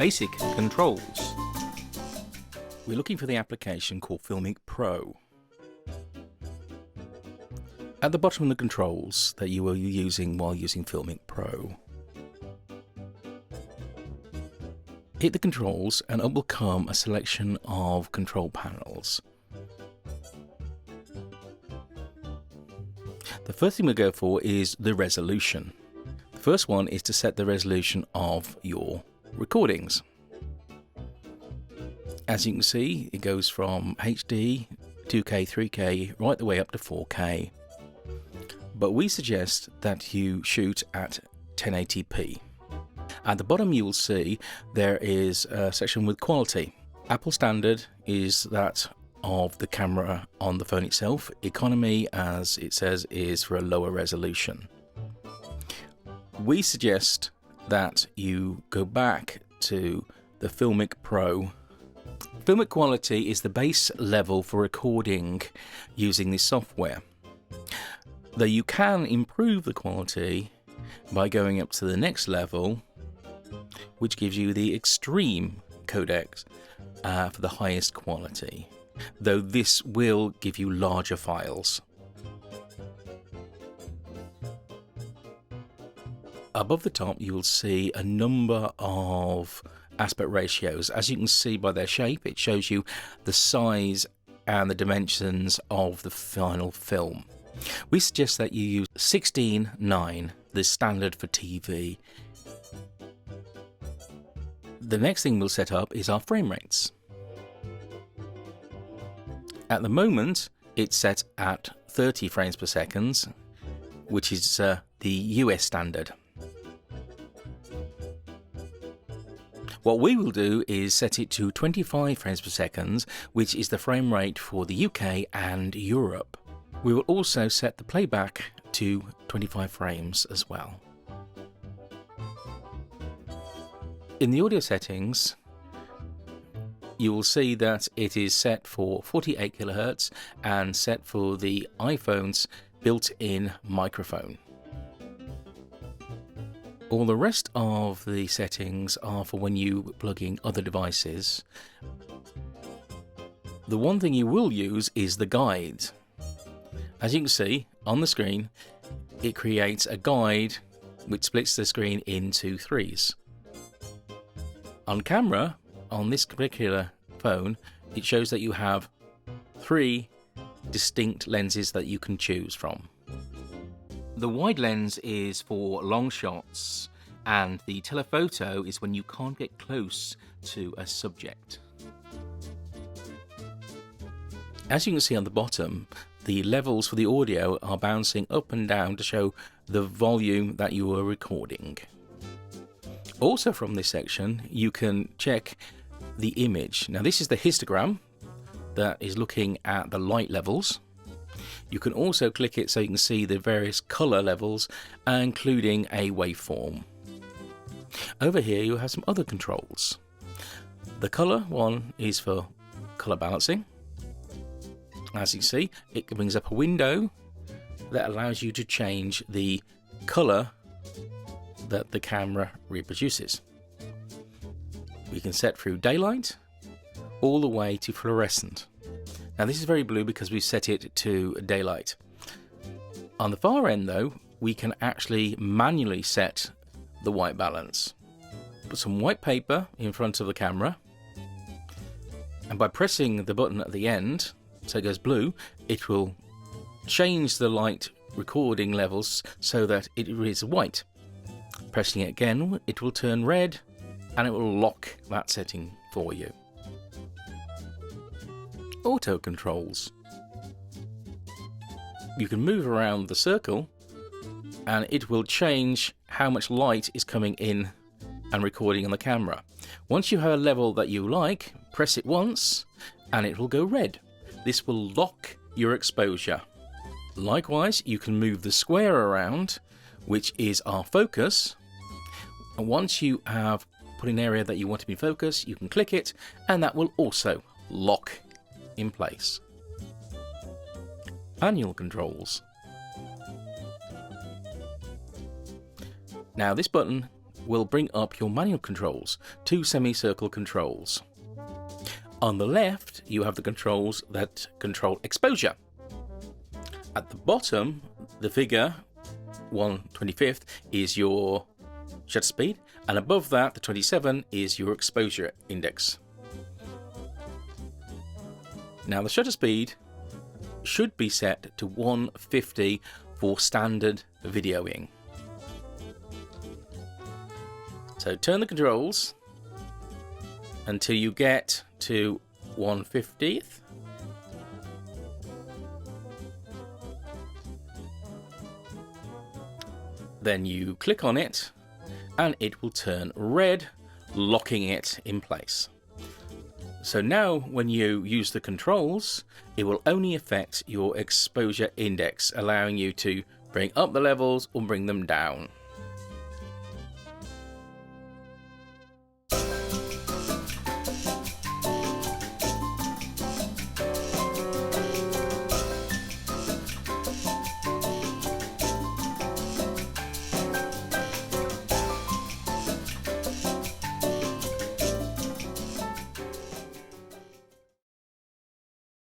Basic controls. We're looking for the application called Filmic Pro. At the bottom of the controls that you will be using while using Filmic Pro, hit the controls and up will come a selection of control panels. The first thing we'll go for is the resolution. The first one is to set the resolution of your recordings. As you can see, it goes from HD, 2K, 3K, right the way up to 4K. But we suggest that you shoot at 1080p. At the bottom you will see there is a section with quality. Apple standard is that of the camera on the phone itself. Economy, as it says, is for a lower resolution. We suggest that you go back to the Filmic Pro. Filmic quality is the base level for recording using this software. Though you can improve the quality by going up to the next level, which gives you the extreme codecs for the highest quality, though this will give you larger files. Above the top you will see a number of aspect ratios. As you can see by their shape, it shows you the size and the dimensions of the final film. We suggest that you use 16:9, the standard for TV. The next thing we'll set up is our frame rates. At the moment it's set at 30 frames per second, which is the US standard. What we will do is set it to 25 frames per second, which is the frame rate for the UK and Europe. We will also set the playback to 25 frames as well. In the audio settings, you will see that it is set for 48 kHz and set for the iPhone's built-in microphone. All the rest of the settings are for when you plug in other devices. The one thing you will use is the guide. As you can see on the screen, it creates a guide which splits the screen into threes. On camera, on this particular phone, it shows that you have 3 distinct lenses that you can choose from. The wide lens is for long shots, and the telephoto is when you can't get close to a subject. As you can see on the bottom, the levels for the audio are bouncing up and down to show the volume that you are recording. Also from this section, you can check the image. Now this is the histogram that is looking at the light levels. You can also click it so you can see the various color levels, including a waveform. Over here you have some other controls. The color one is for color balancing. As you see, it brings up a window that allows you to change the color that the camera reproduces. We can set through daylight all the way to fluorescent. Now this is very blue because we've set it to daylight. On the far end though, we can actually manually set the white balance. Put some white paper in front of the camera, and by pressing the button at the end, so it goes blue, it will change the light recording levels so that it is white. Pressing it again, it will turn red and it will lock that setting for you. Auto controls. You can move around the circle and it will change how much light is coming in and recording on the camera. Once you have a level that you like, press it once and it will go red. This will lock your exposure. Likewise, you can move the square around, which is our focus. And once you have put an area that you want to be focused, you can click it and that will also lock in place. Manual controls. Now this button will bring up your manual controls, 2 semicircle controls. On the left, you have the controls that control exposure. At the bottom, the figure 1/25 is your shutter speed, and above that, the 27 is your exposure index. Now, the shutter speed should be set to 150 for standard videoing. So turn the controls until you get to 1/50th. Then you click on it and it will turn red, locking it in place. So now when you use the controls, it will only affect your exposure index, allowing you to bring up the levels or bring them down.